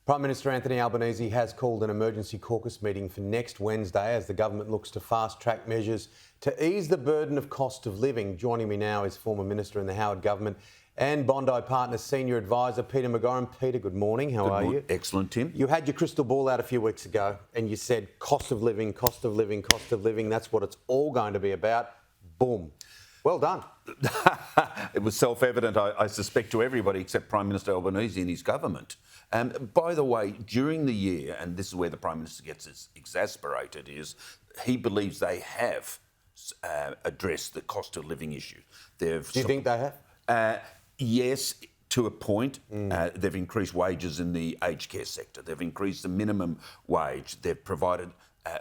Prime Minister Anthony Albanese has called an emergency caucus meeting for next Wednesday as the government looks to fast-track measures to ease the burden of cost of living. Joining me now is former Minister in the Howard Government and Bondi Partners Senior Advisor Peter McGauran. Peter, good morning. How are you? Excellent, Tim. You had your crystal ball out a few weeks ago and you said cost of living, cost of living, cost of living. That's what it's all going to be about. Boom. Well done. It was self-evident, I suspect, to everybody except Prime Minister Albanese and his government. By the way, during the year, and this is where the Prime Minister gets exasperated, is he believes they have addressed the cost of living issue. Do you think they have? Yes, to a point. They've increased wages in the aged care sector. They've increased the minimum wage. They've provided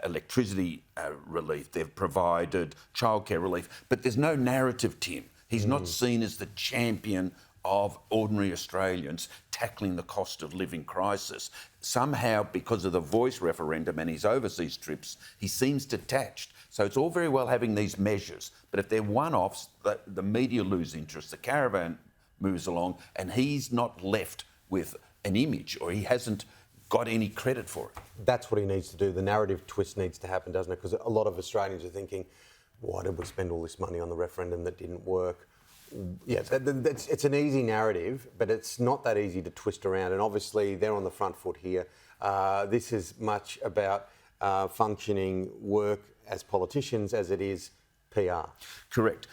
electricity relief. They've provided childcare relief. But there's no narrative, Tim. He's not seen as the champion of ordinary Australians tackling the cost of living crisis. Somehow, because of the Voice referendum and his overseas trips, he seems detached. So it's all very well having these measures, but if they're one-offs, the media lose interest, the caravan moves along, and he's not left with an image, or he hasn't got any credit for it. That's what he needs to do. The narrative twist needs to happen, doesn't it? Because a lot of Australians are thinking, why did we spend all this money on the referendum that didn't work? Yeah, it's an easy narrative, but it's not that easy to twist around. And obviously, they're on the front foot here. This is much about functioning work as politicians as it is PR. Correct.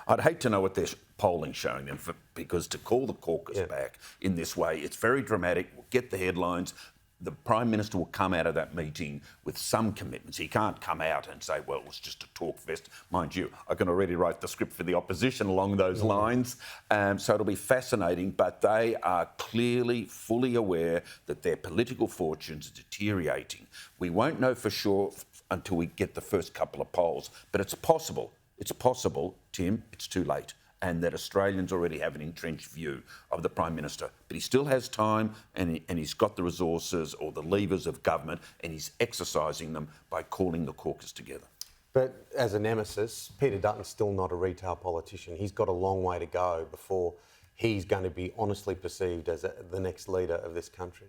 I'd hate to know what their polling's showing them, because to call the caucus back in this way, it's very dramatic. We'll get the headlines. The Prime Minister will come out of that meeting with some commitments. He can't come out and say, well, it was just a talk fest. Mind you, I can already write the script for the opposition along those lines. So it'll be fascinating, but they are clearly fully aware that their political fortunes are deteriorating. We won't know for sure until we get the first couple of polls, but it's possible. It's possible, Tim, it's too late, and that Australians already have an entrenched view of the Prime Minister. But he still has time, and he's got the resources or the levers of government, and he's exercising them by calling the caucus together. But as a nemesis, Peter Dutton's still not a retail politician. He's got a long way to go before he's going to be honestly perceived as the next leader of this country.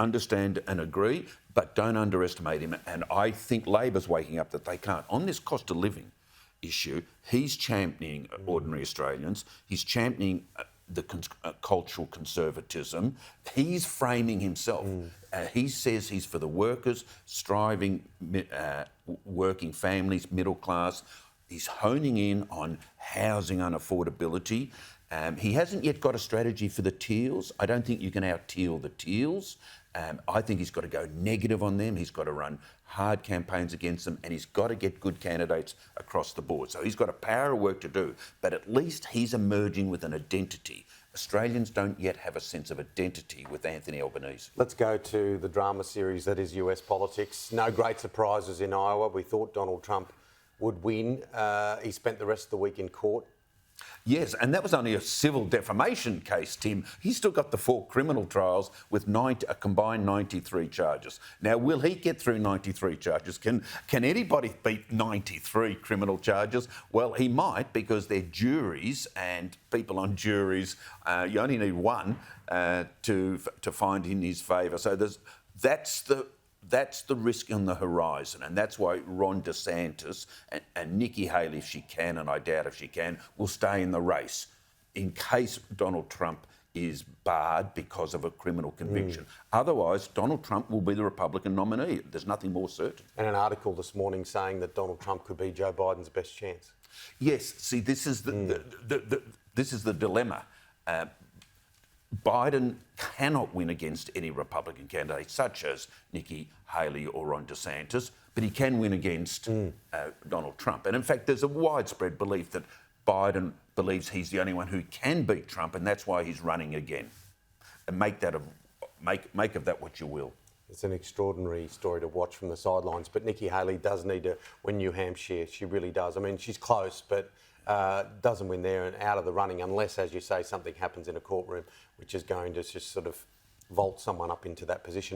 Understand and agree, but don't underestimate him. And I think Labor's waking up that they can't. On this cost of living issue, he's championing ordinary Australians. He's championing the cultural conservatism. He's framing himself. He says he's for the workers, striving, working families, middle class. He's honing in on housing unaffordability. He hasn't yet got a strategy for the teals. I don't think you can out-teal the teals. I think he's got to go negative on them. He's got to run hard campaigns against them, and he's got to get good candidates across the board. So he's got a power of work to do, but at least he's emerging with an identity. Australians don't yet have a sense of identity with Anthony Albanese. Let's go to the drama series that is US politics. No great surprises in Iowa. We thought Donald Trump would win. He spent the rest of the week in court. Yes, and that was only a civil defamation case, Tim. He's still got the 4 criminal trials with a combined 93 charges. Now, will he get through 93 charges? Can anybody beat 93 criminal charges? Well, he might, because they're juries, and people on juries, you only need one to find in his favour. So that's the risk on the horizon, and that's why Ron DeSantis and Nikki Haley, if she can, and I doubt if she can, will stay in the race in case Donald Trump is barred because of a criminal conviction. Otherwise, Donald Trump will be the Republican nominee. There's nothing more certain. And an article this morning saying that Donald Trump could be Joe Biden's best chance. Yes, see, this is the dilemma. Biden cannot win against any Republican candidate, such as Nikki Haley or Ron DeSantis, but he can win against Donald Trump. And in fact, there's a widespread belief that Biden believes he's the only one who can beat Trump, and that's why he's running again. And make of that what you will. It's an extraordinary story to watch from the sidelines, but Nikki Haley does need to win New Hampshire. She really does. I mean, she's close, but doesn't win there and out of the running unless, as you say, something happens in a courtroom which is going to just sort of vault someone up into that position.